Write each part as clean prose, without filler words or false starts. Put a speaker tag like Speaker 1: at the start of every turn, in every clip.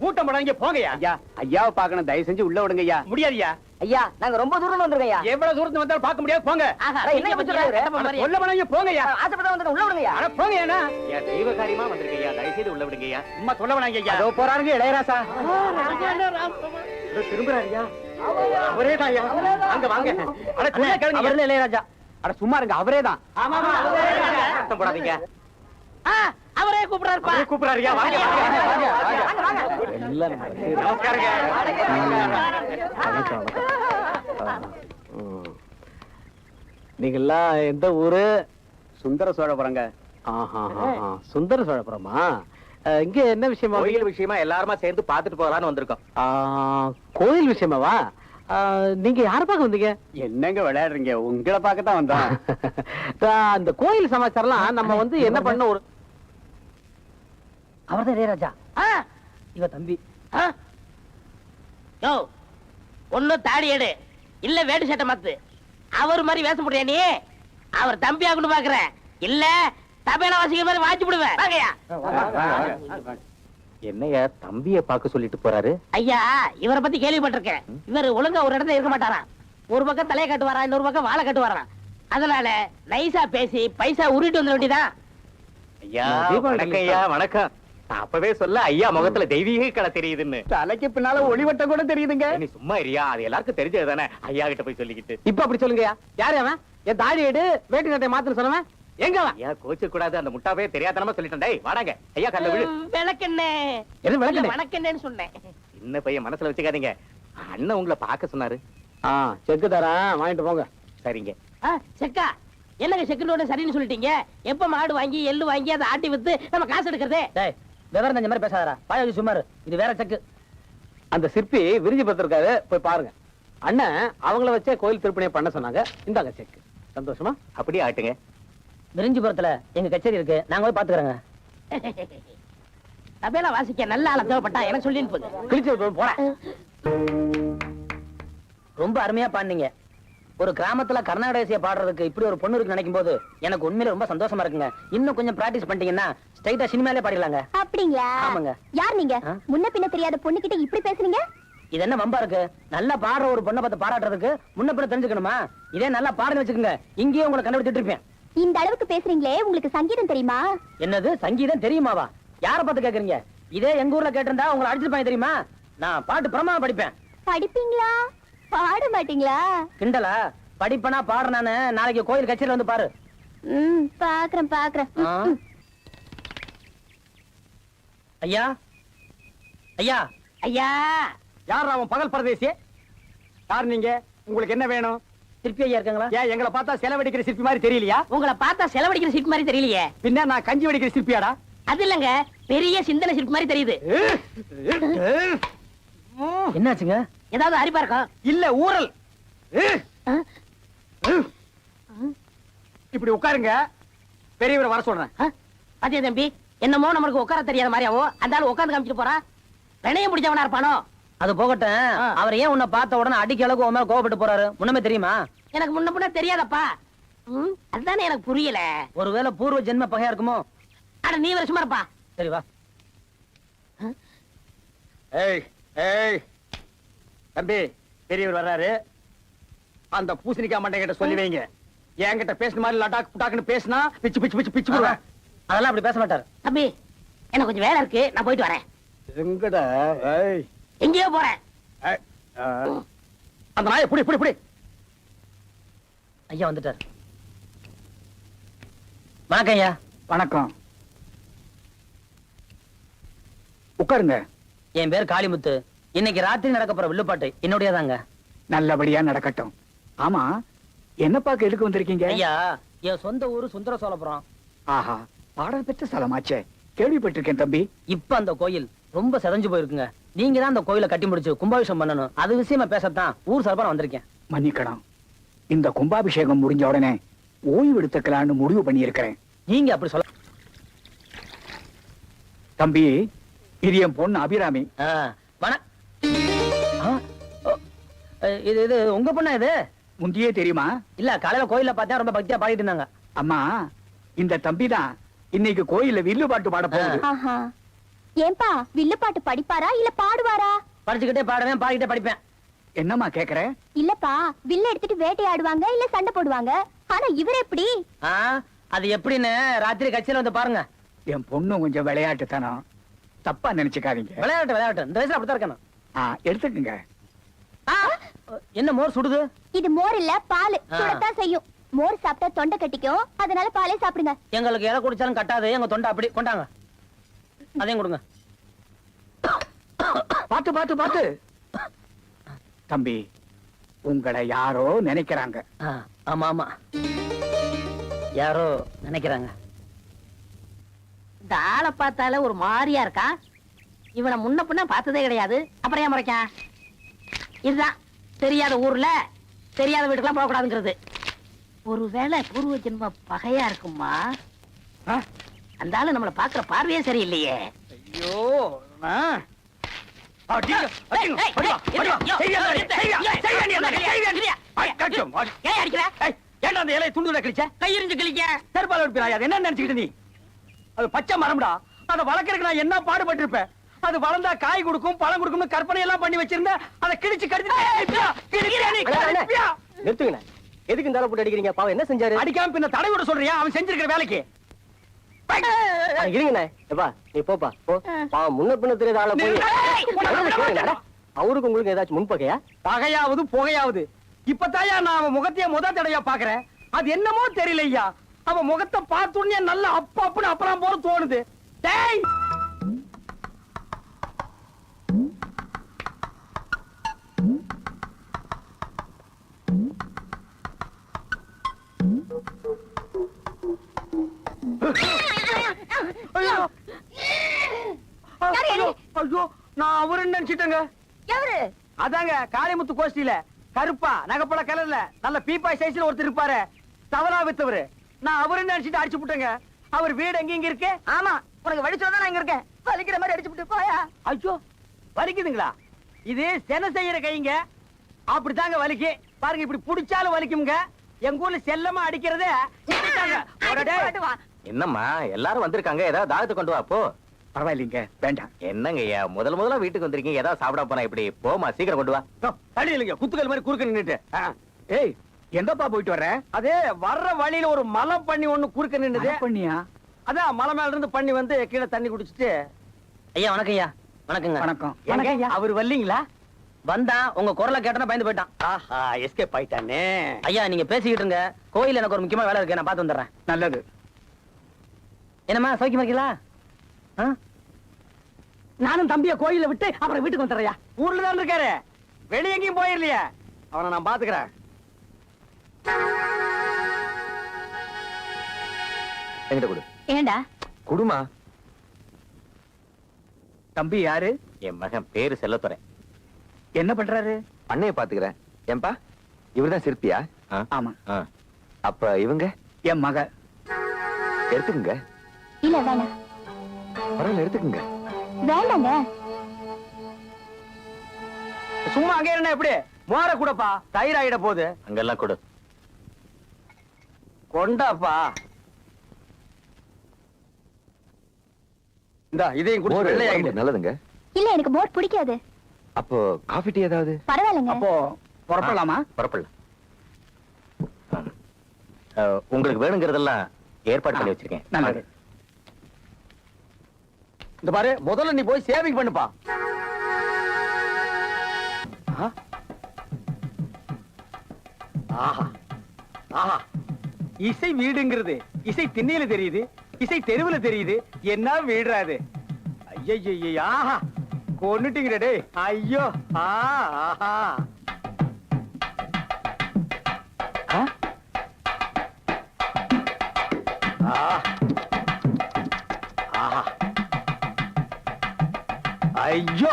Speaker 1: கூட்டம் போடாதீங்க போங்கய்யா.
Speaker 2: ஐயா ஐயாவை பார்க்கணும், தயவு செஞ்சு உள்ள விடுங்க ஐயா.
Speaker 1: முடியாதுயா.
Speaker 3: ஐயா நாங்க ரொம்ப தூரம் வந்திருக்கோம் ஐயா.
Speaker 1: எவ்வளவு தூரத்துல வந்தாலும் பார்க்க முடியாது, போங்க.
Speaker 3: என்ன சொல்றாரு?
Speaker 1: சொல்ல வேணாங்க, போங்கய்யா.
Speaker 3: ஆசைப்பட்ட வந்து உள்ள விடுங்க ஐயா.
Speaker 1: அட போங்கய்யா.
Speaker 2: தெய்வ காரியமா வந்திருக்கையா, தயவு செய்து உள்ள விடுங்க ஐயா.
Speaker 1: சும்மா சொல்ல வேணாங்க ஐயா.
Speaker 2: அதோ போறாருங்க இளையராசா.
Speaker 1: திரும்புறாருயா. அவரே தான் ஐயா. அங்க வாங்க. அட சொல்ல கேளுங்க.
Speaker 2: அவரே இளையராஜா. அட சும்மா இருங்க, அவரே தான்.
Speaker 1: ஆமா ஆமா, அவரே தான்.
Speaker 2: சத்தம் போடாதீங்க.
Speaker 3: அவரே கூப்பிடுறாருப்பா.
Speaker 1: அவரே கூப்பிடுறாருயா. வாங்க வாங்க.
Speaker 2: எல்லாம்
Speaker 1: நமஸ்காரங்க.
Speaker 2: நீங்கெல்லாம் எந்த ஊரு? சுந்தர சோழபுரங்க. சுந்தர சோழபுரமா? இங்க என்ன விஷயமா?
Speaker 4: கோயில் விஷயமா எல்லாருமா சேர்ந்து பாத்துட்டு போகலான்னு வந்திருக்கோம்.
Speaker 2: கோயில் விஷயமாவா? நீங்க யார பார்க்க வந்தீங்க? என்னங்க விளையாடுறீங்க? உங்களை பார்க்கத்தான் வந்தோம். அந்த கோயில் சமாச்சாரம்லாம் நம்ம வந்து என்ன பண்ண ஒரு
Speaker 3: அவர்தான் இளையராஜா.
Speaker 2: இவ தம்பி.
Speaker 3: யோ ஒண்ணு தாடி எடு, இல்ல வேட்டு சட்டை மாத்து. அவர் மாதிரி வேஷம் போடுறியா நீ? அவர் தம்பி ஆகணும் பாக்குறேன், இல்ல தபேலா வாசிக்கிற மாதிரி வாட்சி போடுவேன். வாங்கய்யா.
Speaker 4: என்னையா தம்பிய பார்க்க சொல்லிட்டு போறாரு?
Speaker 3: ஐயா இவரை பத்தி கேள்விப்பட்டிருக்கேன். இவர் ஒழுங்கா ஒரு இடத்துல இருக்க மாட்டாராம். ஒரு பக்கம் தலையை கட்டு வரா, இன்னொரு பக்கம் வாழை கட்டு வரான். அதனால நைசா பேசி பைசா உருட்டு வந்துட வேண்டியதான்.
Speaker 4: ஐயா வணக்கம். ஐயா வணக்கம். அப்பவே சொல்ல ஐயா முகத்துல தெய்வீக கலை தெரியுதுன்னு.
Speaker 2: தலைக்கு பின்னால ஒளிவட்டம் கூட தெரியுதுங்க.
Speaker 4: நீ சும்மா இருயா, அது எல்லாருக்கும் தெரிஞ்சது தானே. ஐயா கிட்ட போய் சொல்லிக்கிட்டு
Speaker 2: இப்ப அப்படி சொல்லுங்கயா. யாரு அவன்? என் தாடி எடு, வேட்டி சட்டை மாத்துன்னு சொன்னவன் எங்க அவன்?
Speaker 4: ஐயா கோச்சு கூடாது, அந்த முட்டாவே தெரியாதனமா சொல்லிட்டேன். டேய் வாடாங்க. ஐயா கல்ல விழு.
Speaker 3: விளக்கண்ணே.
Speaker 2: எது விளக்கண்ணே?
Speaker 3: வணக்கண்ணேன்னு சொன்னேன்.
Speaker 4: சின்ன பையன் மனசுல வச்சுக்காதீங்க. அண்ணன் உங்களை பார்க்க சொன்னாரு.
Speaker 2: செக்கு தரேன், வாங்கிட்டு போங்க.
Speaker 4: சரிங்க.
Speaker 3: செக்கா என்னங்க செக்குன்னு சரின்னு சொல்லிட்டீங்க. எப்ப மாடு வாங்கி எள்ளு வாங்கி அதை ஆட்டி வித்து நம்ம காசு எடுக்கிறதே? விவரம் தெரிஞ்ச மாதிரி பேசாதடா. பாயாஜி சுமாரு, இது வேற செக்கு.
Speaker 2: அந்த சிற்பி விரிஞ்சு பத்திருக்காரு, போய் பாருங்க. அண்ணன் அவங்கள வச்சே கோயில் திருப்பணியை பண்ண சொன்னாங்க. இந்தாங்க செக்கு. சந்தோஷமா?
Speaker 4: அப்படியே ஆட்டுங்க.
Speaker 3: விரிஞ்சிபுரத்துல எங்க கச்சேரி இருக்கு, நாங்க போய் பாத்துக்கிறோங்க. தபேலா வாசிக்க நல்ல ஆள தேவைப்பட்டா எனக்கு சொல்லி
Speaker 2: கிழிச்சு போறேன்.
Speaker 3: ரொம்ப அருமையா பாடுனீங்க. ஒரு கிராமத்துல கர்நாடக இசையை பாடுறதுக்கு இப்படி ஒரு பொண்ணு இருக்கு நினைக்கும் போது எனக்கு உண்மையில ரொம்ப சந்தோஷமா இருக்குங்க. இன்னும் கொஞ்சம் பிராக்டிஸ் பண்ணிட்டீங்கன்னா ஸ்ட்ரைட்டா சினிமாலே பாடிடலாங்க.
Speaker 5: அப்படிங்களா?
Speaker 3: ஆமாங்க.
Speaker 5: யார் நீங்க? முன்ன பின்ன தெரியாத பொண்ணு கிட்ட இப்படி பேசுறீங்க?
Speaker 3: இது என்ன வம்பா இருக்கு? நல்லா பாடுற ஒரு பொண்ணை பார்த்து பாராட்டுறதுக்கு முன்ன பின்ன தெரிஞ்சுக்கணுமா? இதே நல்லா பாடுன்னு வச்சுக்கோங்க, இங்கேயே உங்களை கண்டுபிடிச்சிட்டு இருப்பேன்.
Speaker 5: இந்த அளவுக்கு பேசுறீங்களே, உங்களுக்கு சங்கீதம் தெரியுமா?
Speaker 3: என்னது சங்கீதம் தெரியுமாவா? யார பார்த்து கேக்குறீங்க? இதே எங்க ஊர்ல கேட்டிருந்தா உங்களை அடிச்சிருப்பாங்க தெரியுமா? நான் பாட்டு பிரமாதமா படிப்பேன்.
Speaker 5: படிப்பீங்களா? பாட மாட்டீங்களா?
Speaker 3: கிண்டலா? படிப்பனா பாடுறானு நாளைக்கு கோயில் கச்சேரியில வந்து பாரு.
Speaker 5: பாக்குறேன் பாக்குறேன்.
Speaker 3: ஐயா ஐயா ஐயா.
Speaker 2: யார் அவன்? பகல் பரதேசி. யார் நீங்க? உங்களுக்கு என்ன வேணும்?
Speaker 3: சிற்பி ஐயா இருக்காங்களா?
Speaker 2: ஏன் எங்களை பார்த்தா செலவடிக்கிற சிற்பி மாதிரி தெரியலையா?
Speaker 3: உங்களை பார்த்தா செலவடிக்கிற சிற்பி மாதிரி தெரியலையே.
Speaker 2: பின்ன நான் கஞ்சி வடிக்கிற சிற்பியாடா?
Speaker 3: அது இல்லங்க, பெரிய சிந்தனை சிற்பி மாதிரி தெரியுது. என்னாச்சுங்க? ஏதாவது அரிப்பா இருக்கும்?
Speaker 2: இல்ல ஊரல். இப்படி உட்காருங்க, பெரியவரை வர சொல்றேன்.
Speaker 3: பாத்தியா தம்பி, என்னமோ நம்மளுக்கு உட்கார தெரியாத மாதிரியாவோ அந்த ஆளு உட்காந்து காமிச்சிட்டு போறான். வினையம் பிடிச்சவனா இருப்பானோ? அது போகட்டும். அவர் ஏன் உன்னை பார்த்த உடனே அடிக்க அளவுக்கு உன் மேல கோவப்பட்டு போறாரு? முன்னமே தெரியுமா? எனக்கு முன்ன பின்ன தெரியாதப்பா. அதுதானே எனக்கு புரியல. ஒருவேளை பூர்வ ஜென்ம பகையா இருக்குமோ? அட நீ வர சும்மா இருப்பா. சரி வா.
Speaker 2: ஏய் ஏய் தம்பி, பெரியவர் வர்றாரு. அந்த பூசணிக்காய் மண்டை கிட்ட சொல்லி வைங்க. என்கிட்ட பேசுன மாதிரி லடாக் புடாக்குன்னு பேசினா பிச்சு பிச்சு பிச்சு பிச்சு போடுவேன்.
Speaker 3: அதெல்லாம் அப்படி பேச மாட்டாரு. தம்பி எனக்கு கொஞ்சம் வேலை இருக்கு, நான் போயிட்டு வரேன்.
Speaker 2: எங்கடா? ஏய்
Speaker 3: எங்கேயோ போறேன்.
Speaker 2: அந்த நாயை புடி புடி புடி.
Speaker 3: ஐயா வந்துட்டார். வணக்கம் ஐயா.
Speaker 2: வணக்கம். உட்காருங்க.
Speaker 3: என் பேர் காளிமுத்து. இன்னைக்கு ராத்திரி நடக்க போற வில்லுப்பாட்டு என்னுடையதாங்க.
Speaker 2: நல்லபடியா நடக்கட்டும். ஆமா, என்ன பார்க்க எதுக்கு வந்திருக்கீங்க?
Speaker 3: ஐயா என் சொந்த ஊரு சுந்தர சோழபுரம்.
Speaker 2: ஆஹா, பாடல் பெற்ற ஸ்தலமாச்சே, கேள்விப்பட்டிருக்கேன் தம்பி.
Speaker 3: இப்ப அந்த கோயில் ரொம்ப செதஞ்சு போயிருக்குங்க. நீங்க தான் அந்த கோயிலை கட்டி முடிச்சு கும்பாபிஷேகம் பண்ணணும். அது விஷயமா பேசத்தான் ஊர் சார்பா வந்திருக்கேன்.
Speaker 2: மன்னிக்கணும், இந்த கும்பாபிஷேகம் முடிஞ்ச உடனே ஓய்வு எடுத்துக்கலான்னு முடிவு பண்ணி இருக்கிறேன்.
Speaker 3: நீங்க அப்படி சொல்ல
Speaker 2: தம்பி, இது என் பொண்ணு அபிராமி.
Speaker 3: இது இது உங்க பொண்ணா? இது
Speaker 2: முந்தியே தெரியுமா?
Speaker 3: இல்ல, காலையில கோயில்ல பார்த்தா ரொம்ப பக்தியா பாடிட்டு இருந்தாங்க.
Speaker 2: அம்மா, இந்த தம்பி தான் இன்னைக்கு கோயில்ல வில்லு பாட்டு பாட போகுது.
Speaker 5: ஏன்பா வில்லு பாட்டு படிப்பாரா இல்ல பாடுவாரா?
Speaker 3: படிச்சுக்கிட்டே பாடுவேன், பாடிக்கிட்டே படிப்பேன்.
Speaker 2: என்னம்மா கேக்குற?
Speaker 5: இல்லப்பா வில்ல எடுத்துட்டு வேட்டையாடுவாங்க இல்ல சண்டை போடுவாங்க. ஆனா இவர் எப்படி?
Speaker 3: ஆ, அது எப்படின்னு ராத்திரி கட்சியில வந்து பாருங்க.
Speaker 2: என் பொண்ணு கொஞ்சம் விளையாட்டுத்தனம், தப்பா நினைச்சுக்காதீங்க.
Speaker 3: விளையாட்டு விளையாட்டு, இந்த வயசுல அப்படித்தான் இருக்கணும்.
Speaker 2: எடுத்துக்குங்க.
Speaker 3: ஆ, என்ன மோர் சுடுது?
Speaker 5: இது மோர் இல்ல பால், சுடத்தான் செய்யும். மோர் சாப்பிட்டா தொண்டை கட்டிக்கும், அதனால பாலே சாப்பிடுங்க.
Speaker 3: எங்களுக்கு எதை குடிச்சாலும் கட்டாது, எங்க தொண்டை அப்படி கொண்டாங்க. அதையும் கொடுங்க.
Speaker 2: பாத்து பாத்து பாத்து. தம்பி, உங்களை யாரோ நினைக்கிறாங்க.
Speaker 3: ஆமா ஆமா, யாரோ நினைக்கிறாங்க. இந்த ஆளை பார்த்தால ஒரு மாதிரியா இருக்கா. இவனை முன்ன பின்ன பார்த்ததே கிடையாது, அப்புறம் ஏன் முறைக்கா? இதுதான் தெரியாத ஊர்ல தெரியாத வீட்டுக்கெல்லாம் போகக்கூடாதுங்கிறது. ஒருவேளை பூர்வ ஜென்ம பகையா இருக்குமா? அந்த ஆளு நம்மள பாக்குற பார்வையே சரியில்லையே.
Speaker 2: ஐயோ, என்ன நினைச்சுக்கிட்டு நீ? அது பச்சை மரம்டா. அதை வளர்க்கறதுக்கு நான் என்ன பாடுபட்டு இருப்பேன். அது வளர்ந்தா காய் கொடுக்கும், பழம் கொடுக்கும் கற்பனை எல்லாம் பண்ணி வச்சிருந்த. அதை கிழிச்சு
Speaker 1: நிறுத்துங்க. எதுக்கு இந்த போட்டு அடிக்கிறீங்க? பாவம் என்ன செஞ்சாரு?
Speaker 2: அடிக்காம பின்ன தடை விட சொல்றியா? அவன் செஞ்சிருக்கிற வேலைக்கு.
Speaker 1: இருங்கண்ணே, எப்பா நீ போப்பா போ. பாவம் முன்ன பின்ன தெரியாத ஆள போய் அவருக்கு உங்களுக்கு ஏதாச்சும் முன்பகையா?
Speaker 2: பகையாவது புகையாவது இப்பதாயா நான் அவன் முகத்தையே முத தடையா பாக்குறேன். அது என்னமோ தெரியலையா, அவன் முகத்தை பார்த்துடனே நல்ல அப்ப அப்படின்னு அப்புறம் போல தோணுது. டேய், ஐயோ, நான் அவருன்னு நினைச்சிட்டேங்க. அதாங்க காளிமுத்து கோஷ்டியில கருப்பா நகைப்பழ கலர்ல நல்ல பீப்பாய் சைஸ்ல ஒருத்தர் இருப்பாரு, தவறா வித்தவரு. நான் அவருன்னு நினைச்சிட்டு அடிச்சு விட்டேங்க. அவர் வீடு எங்க இங்க இருக்கு?
Speaker 3: ஆமா, உனக்கு வலிச்சதான் நான் இங்க இருக்கேன். வலிக்கிற மாதிரி அடிச்சு விட்டு போயா.
Speaker 2: ஐயோ, வலிக்குதுங்களா? இது சென செய்யற கைங்க, அப்படித்தாங்க வலிக்கு. பாருங்க, இப்படி புடிச்சாலும் வலிக்குங்க. எங்க ஊர்ல செல்லமா அடிக்கிறதே.
Speaker 4: என்னம்மா எல்லாரும் வந்திருக்காங்க, ஏதாவது தாகத்தை கொண்டு வா போ.
Speaker 2: பரவாயில்லைங்க, வேண்டாம்.
Speaker 4: என்னங்க ஐயா, முதல்ல வீட்டுக்கு வந்திருக்கீங்க, ஏதாவது சாப்பிட போனா இப்படி போமா, சீக்கிரம் கொண்டு வா.
Speaker 2: தடி இல்லைங்க, குத்துக்கள் மாதிரி குறுக்க நின்னுட்டு. ஏய், எங்கப்பா போயிட்டு வர்ற? அதே வர்ற வழியில ஒரு மலை பண்ணி ஒண்ணு குறுக்க நின்னுது. பண்ணியா? அதான் மலை மேல இருந்து பண்ணி வந்து கீழே தண்ணி குடிச்சிட்டு.
Speaker 3: ஐயா வணக்கம். ஐயா வணக்கங்க.
Speaker 2: வணக்கம். அவர் வரலீங்களா?
Speaker 3: வந்தா உங்க குரலை கேட்டனா பயந்து போயிட்டான்.
Speaker 2: ஆஹா, எஸ்கேப் ஆயிட்டானே.
Speaker 3: ஐயா நீங்க பேசிக்கிட்டு இருங்க, கோயில் எனக்கு ஒரு முக்கியமான வேலை இருக்கு, நான் பார்த்து வந்துடுறேன்.
Speaker 2: நல்லது.
Speaker 3: என்னம்மா சௌக்கியமா இருக்கீங்களா?
Speaker 2: நானும் தம்பிய கோயில விட்டு அப்புறம் வீட்டுக்கு வந்துடுறையா. ஊர்ல தான் இருக்காரு, வெளிய எங்கேயும் போயிடலையே. அவனை நான் பாத்துக்கிறேன்.
Speaker 4: என்கிட்ட கொடு.
Speaker 5: ஏண்டா
Speaker 4: குடுமா.
Speaker 2: தம்பி யாரு?
Speaker 4: என் மகன் பேரு செல்லத்துறை.
Speaker 2: என்ன பண்றாரு?
Speaker 6: அண்ணைய பாத்துக்கிறேன். ஏன்பா, இவர்தான் சிற்பியா?
Speaker 2: ஆமா.
Speaker 6: அப்ப இவங்க
Speaker 2: என் மக.
Speaker 6: எடுத்துக்குங்க.
Speaker 5: இல்ல வேணாம்.
Speaker 6: பரவாயில்ல, எடுத்துக்குங்க.
Speaker 5: வேண்டாங்க.
Speaker 2: சும்மா அங்கே என்ன எப்படி மோர கூடப்பா, தயிர் ஆயிட போகுது.
Speaker 4: அங்கெல்லாம் கொடு.
Speaker 2: கொண்டாப்பா. இந்த இதையும் குடிச்சு
Speaker 6: மோர்
Speaker 2: வெள்ளையாகிடு.
Speaker 6: நல்லதுங்க.
Speaker 5: இல்ல எனக்கு மோர் பிடிக்காது.
Speaker 6: அப்போ காஃபி டீ ஏதாவது?
Speaker 5: பரவாயில்லைங்க.
Speaker 2: அப்போ புறப்படலாமா?
Speaker 4: புறப்படலாம். உங்களுக்கு வேணுங்கிறதெல்லாம் ஏற்பாடு பண்ணி வச்சிருக்கேன்.
Speaker 2: நல்லது. இந்த பாரு, முதல்ல நீ போய் சேவிங் பண்ணுப்பா. ஆஹா ஆஹா, இசை வீடுங்கிறது இசை திண்ணையில தெரியுது, இசை தெருவுல தெரியுது. என்ன வீடுறாது? ஐயோ, ஆஹா, கொன்னுட்டீங்க டேய். ஐயோ, ஆஹா. ஐயோ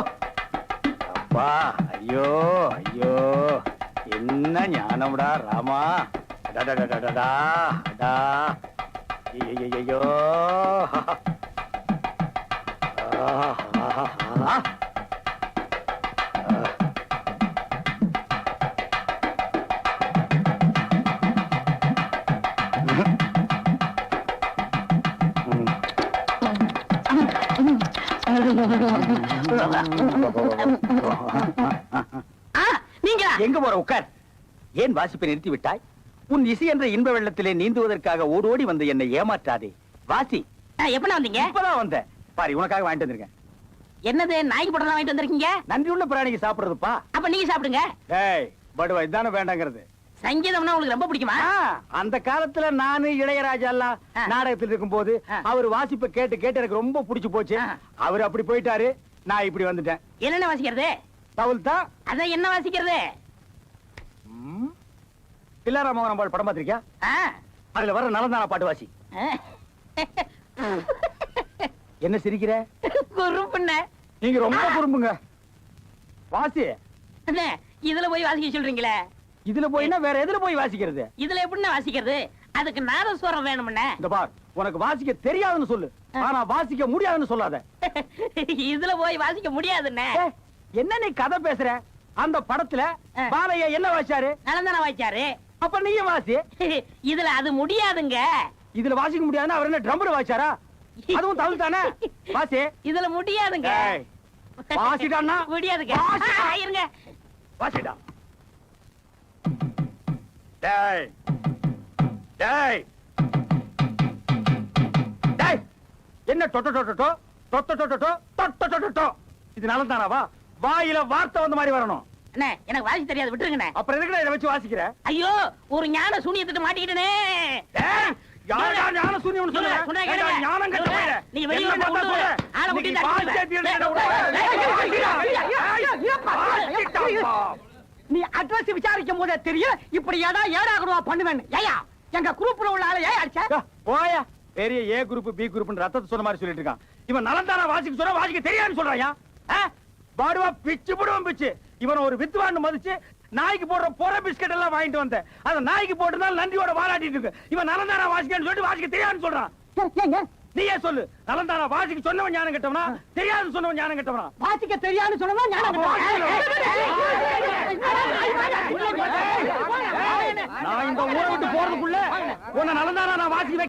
Speaker 2: அப்பா, ஐயோ ஐயோ, என்ன ஞானம்டா ராமா. ஐயோ,
Speaker 3: நீங்களா
Speaker 2: எங்க போற உட்கார். ஏன் வாசிப்பை நிறுத்தி விட்டாய்? உன் இசை என்ற இன்ப வெள்ளத்திலே நீந்துவதற்காக ஓடோடி வந்து என்னை ஏமாற்றாதே. வாசி.
Speaker 3: எப்ப வந்தீங்க?
Speaker 2: இப்பதான் வந்தேன். பாரு, உனக்காக வாங்கிட்டு வந்திருக்கேன்.
Speaker 3: என்னது நாய்க்கு போட்டு வாங்கிட்டு வந்திருக்கீங்க?
Speaker 2: நன்றி உள்ள பிராணிக்கு சாப்பிடுறதுப்பா.
Speaker 3: அப்ப நீங்க சாப்பிடுங்க.
Speaker 2: ஏய், படுவா, இதானே வேண்டாங்கிறது.
Speaker 3: சங்கீதம்னா உங்களுக்கு ரொம்ப பிடிக்குமா?
Speaker 2: அந்த காலத்துல நானு இளையராஜா எல்லாம் நாடகத்தில் இருக்கும் போது அவர் வாசிப்பை கேட்டு கேட்டு எனக்கு ரொம்ப பிடிச்சு போச்சு. அவர் அப்படி போயிட்டாரு, நான் இப்படி வந்துட்டேன்.
Speaker 3: என்னென்ன வாசிக்கிறது?
Speaker 2: தவுல் தான்.
Speaker 3: அதான் என்ன வாசிக்கிறது?
Speaker 2: பிள்ளாரா மோகனம் பாடு படம் பார்த்திருக்கியா? அதுல வர நலந்தானா பாட்டு வாசி. என்ன சிரிக்கிற?
Speaker 3: குறும்புண்ண.
Speaker 2: நீங்க ரொம்ப குறும்புங்க. வாசி.
Speaker 3: அண்ணே, இதுல போய் வாசிக்க சொல்றீங்களே.
Speaker 2: இதுல போய்னா வேற எதுல போய் வாசிக்கிறது?
Speaker 3: இதுல எப்படின்னா வாசிக்கிறது? அதுக்கு நாதஸ்வரம் வேணும்ண்ணே.
Speaker 2: இந்த பார், உனக்கு வாசிக்க தெரியாதுன்னு சொல்லு, ஆனா வாசிக்க முடியாதுன்னு சொல்லாத.
Speaker 3: இதுல போய் வாசிக்க முடியாதுண்ணே.
Speaker 2: என்ன நீ கதை பேசுற? அந்த படத்துல பாலையா என்ன வாசிச்சாரு?
Speaker 3: நலந்தானா வாசிச்சாரு.
Speaker 2: அப்ப நீயும் வாசி.
Speaker 3: இதுல அது முடியாதுங்க.
Speaker 2: இதுல வாசிக்க முடியாதுன்னா அவர் என்ன ட்ரம்பர் வாசிச்சாரா? அதுவும் தவுல் தானே. வாசி.
Speaker 3: இதுல முடியாதுங்க.
Speaker 2: வாசிடான்னா
Speaker 3: முடியாதுங்க. இருங்க.
Speaker 2: வாசிடா. டேய் டேய் டேய், என்ன டொட்டோ டொட்டோ டொட்டோ டொட்டோ டொட்டோ டொட்டோ? இது நலந்தானாவா? வாயில வார்த்தை வந்த மாதிரி வரணும்.
Speaker 3: அண்ணே, எனக்கு வாசி தெரியாது, விட்டுருங்கண்ணே.
Speaker 2: அப்புறம் எதுக்கு இதை வச்சு வாசிக்கிற?
Speaker 3: ஐயோ, ஒரு ஞான சூனியத்திட்டு மாட்டிக்கிட்டனே.
Speaker 2: யாரா ஞான சூனியம் சொல்லுங்க. ஞானம் கெட்ட போயிட.
Speaker 3: நீ வெளிய வந்து விடு. ஆளை விட்டு
Speaker 2: நீ அட்ரஸ் விசாரிக்கும் போதே தெரியும் இப்படி ஏடாகணுவா பண்ணுவேன். ஏயா, எங்க குரூப்ல உள்ள ஆளை ஏன் அடிச்ச? போயா, பெரிய ஏ குரூப் பி குரூப் ரத்தத்தை சொன்ன மாதிரி சொல்லிட்டு இருக்கான். இவன் நலந்தானா வாசிக்க சொன்னா வாசிக்க தெரியாதுன்னு சொல்றாயா? பாடுவா, பிச்சு போடுவான் பிச்சு. இவன் ஒரு வித்துவான்னு மதிச்சு நாய்க்கு போடுற போற பிஸ்கட் எல்லாம் வாங்கிட்டு வந்தேன். அந்த நாய்க்கு போட்டதால நன்றியோட வாராட்டிட்டு இருக்கு. இவன் நலந்தானா வாசிக்கன்னு சொல்லிட்டு வாசிக்க தெரியாதுன்னு சொல்றான். நீயே சொல்லு, நலந்தானா வாசிக்க சொன்னவன் ஞானம் கெட்டவனா, தெரியாதுன்னு சொன்னவன் ஞானம் கெட்டவனா? வாசிக்க தெரியாதுன்னு சொன்னவன் ஞானம் நான் இந்த ஊரை விட்டு போறதுக்குள்ள உன்னை நலந்தானா நான் வாசிக்க